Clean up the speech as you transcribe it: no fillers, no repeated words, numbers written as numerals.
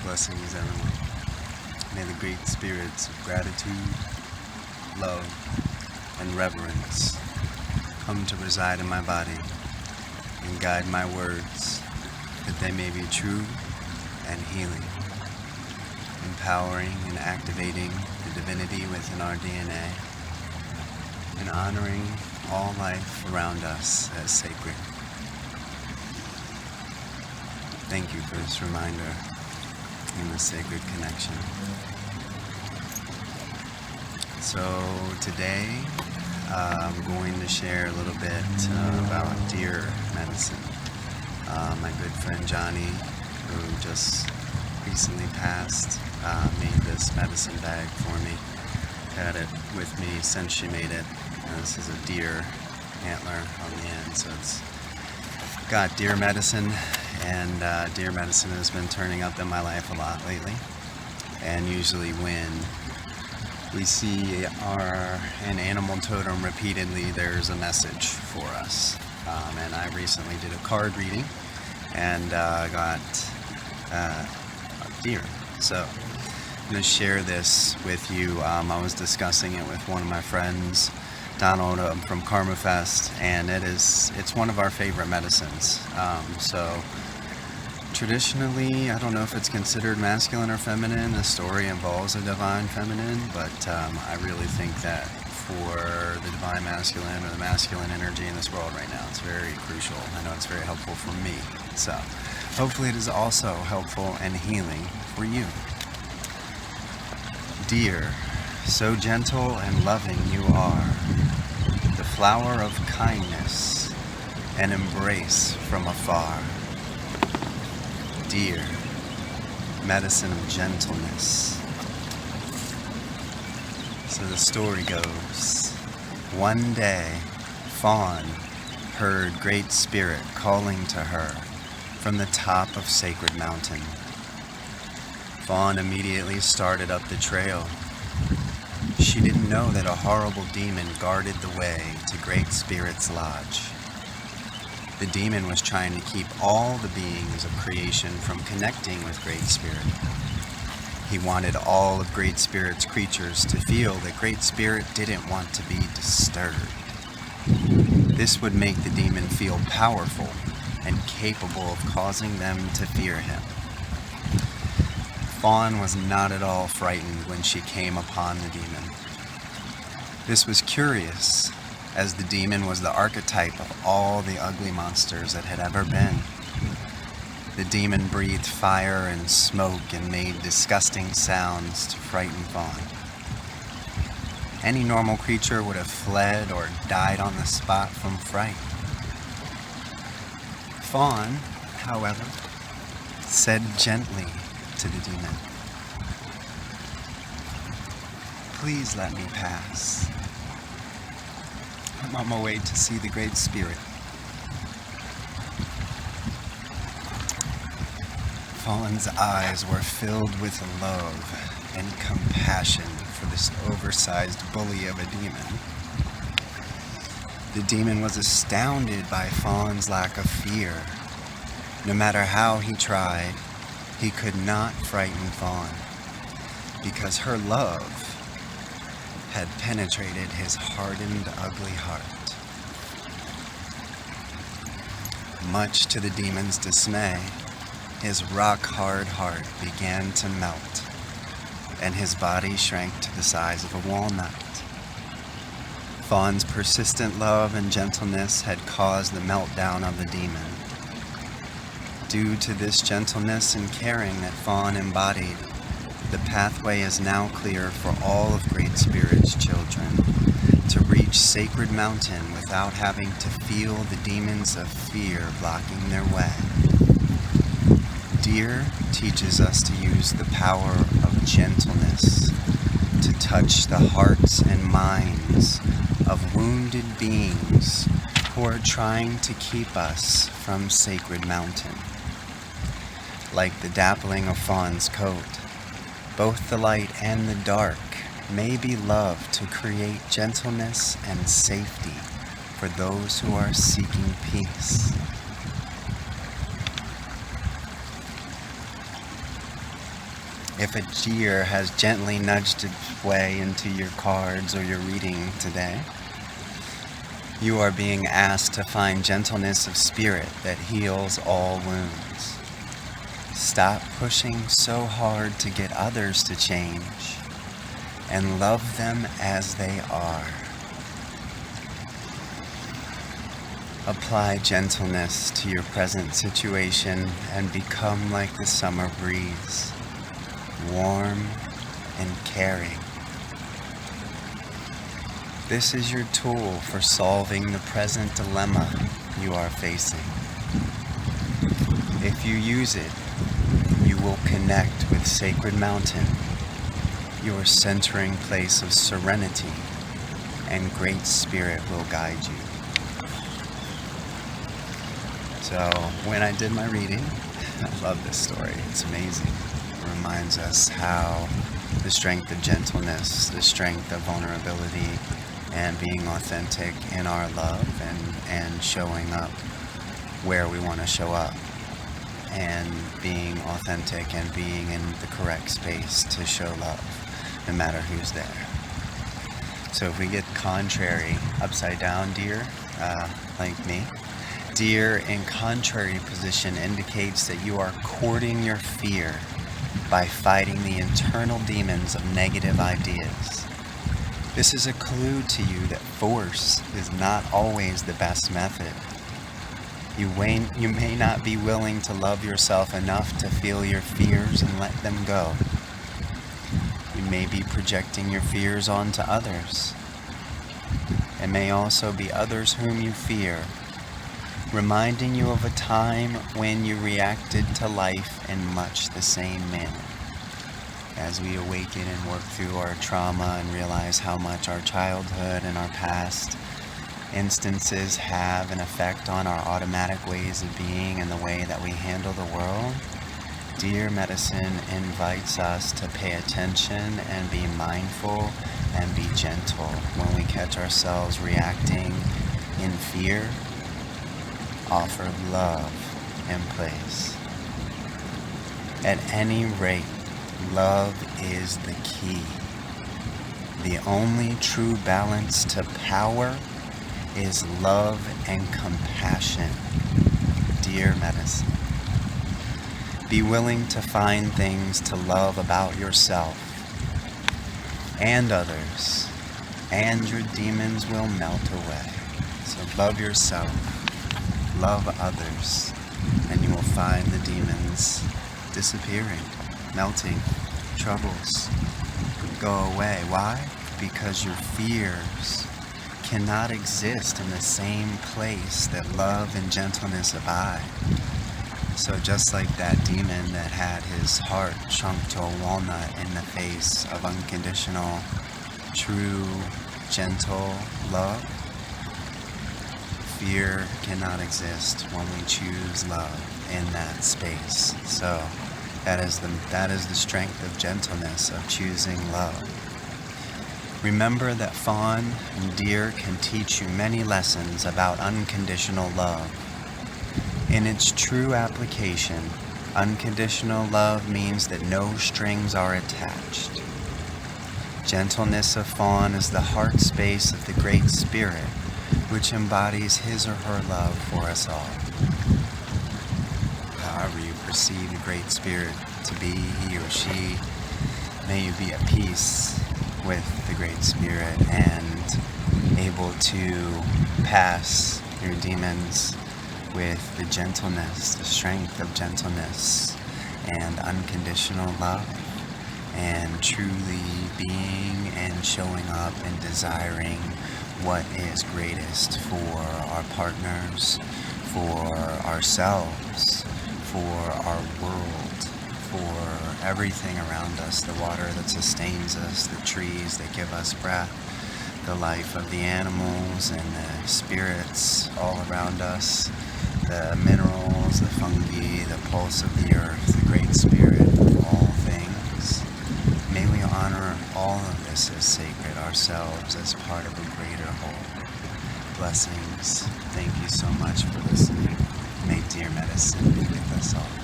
Blessings, everyone. May the great spirits of gratitude, love, and reverence come to reside in my body and guide my words, that they may be true and healing, empowering and activating the divinity within our DNA, and honoring all life around us as sacred. Thank you for this reminder in the sacred connection. So today I'm going to share a little bit about deer medicine. My good friend Johnny, who just recently passed, made this medicine bag for me. Had it with me since she made it. This is a deer antler on the end, so it's got deer medicine, and deer medicine has been turning up in my life a lot lately. And usually when we see an animal totem repeatedly, there's a message for us. And I recently did a card reading and got a deer. So I'm going to share this with you. I was discussing it with one of my friends, Donald, from Karma Fest, and it's one of our favorite medicines. So traditionally, I don't know if it's considered masculine or feminine. The story involves a divine feminine, but I really think that for the divine masculine or the masculine energy in this world right now, it's very crucial. I know it's very helpful for me. So hopefully it is also helpful and healing for you. Dear, so gentle and loving you are, the flower of kindness and embrace from afar. Deer, medicine of gentleness. So the story goes, one day, Fawn heard Great Spirit calling to her from the top of Sacred Mountain. Fawn immediately started up the trail. She didn't know that a horrible demon guarded the way to Great Spirit's lodge. The demon was trying to keep all the beings of creation from connecting with Great Spirit. He wanted all of Great Spirit's creatures to feel that Great Spirit didn't want to be disturbed. This would make the demon feel powerful and capable of causing them to fear him. Fawn was not at all frightened when she came upon the demon. This was curious, as the demon was the archetype of all the ugly monsters that had ever been. The demon breathed fire and smoke and made disgusting sounds to frighten Fawn. Any normal creature would have fled or died on the spot from fright. Fawn, however, said gently to the demon, "Please let me pass. I'm on my way to see the Great Spirit." Fawn's eyes were filled with love and compassion for this oversized bully of a demon. The demon was astounded by Fawn's lack of fear. No matter how he tried, he could not frighten Fawn, because her love had penetrated his hardened, ugly heart. Much to the demon's dismay, his rock-hard heart began to melt, and his body shrank to the size of a walnut. Fawn's persistent love and gentleness had caused the meltdown of the demon. Due to this gentleness and caring that Fawn embodied, the pathway is now clear for all of Great Spirit's children to reach Sacred Mountain without having to feel the demons of fear blocking their way. Deer teaches us to use the power of gentleness to touch the hearts and minds of wounded beings who are trying to keep us from Sacred Mountain. Like the dappling of Fawn's coat, both the light and the dark may be loved to create gentleness and safety for those who are seeking peace. If a deer has gently nudged its way into your cards or your reading today, you are being asked to find gentleness of spirit that heals all wounds. Stop pushing so hard to get others to change and love them as they are. Apply gentleness to your present situation and become like the summer breeze, warm and caring. This is your tool for solving the present dilemma you are facing. If you use it, you will connect with Sacred Mountain, your centering place of serenity, and Great Spirit will guide you. So when I did my reading, I love this story. It's amazing. It reminds us how the strength of gentleness, the strength of vulnerability, and being authentic in our love and showing up where we want to show up, and being authentic and being in the correct space to show love, no matter who's there. So if we get contrary, upside down deer, like me, deer in contrary position indicates that you are courting your fear by fighting the internal demons of negative ideas. This is a clue to you that force is not always the best method. You may not be willing to love yourself enough to feel your fears and let them go. You may be projecting your fears onto others. It may also be others whom you fear, reminding you of a time when you reacted to life in much the same manner. As we awaken and work through our trauma and realize how much our childhood and our past instances have an effect on our automatic ways of being and the way that we handle the world, Deer Medicine invites us to pay attention and be mindful and be gentle when we catch ourselves reacting in fear. Offer love in place. At any rate, love is the key. The only true balance to power is love and compassion. Deer Medicine. Be willing to find things to love about yourself and others, and your demons will melt away. So love yourself, love others, and you will find the demons disappearing, melting, troubles go away. Why? Because your fears cannot exist in the same place that love and gentleness abide. So just like that demon that had his heart shrunk to a walnut in the face of unconditional, true, gentle love, fear cannot exist when we choose love in that space. So that is the strength of gentleness, of choosing love. Remember that fawn and deer can teach you many lessons about unconditional love. In its true application, unconditional love means that no strings are attached. Gentleness of fawn is the heart space of the Great Spirit, which embodies his or her love for us all. However you perceive the Great Spirit to be, he or she, may you be at peace with the Great Spirit and able to pass your demons with the gentleness, the strength of gentleness and unconditional love, and truly being and showing up and desiring what is greatest for our partners, for ourselves, for our world, for everything around us, the water that sustains us, the trees that give us breath, the life of the animals and the spirits all around us, the minerals, the fungi, the pulse of the earth, the Great Spirit of all things. May we honor all of this as sacred, ourselves as part of a greater whole. Blessings. Thank you so much for listening. May Deer Medicine be with us all.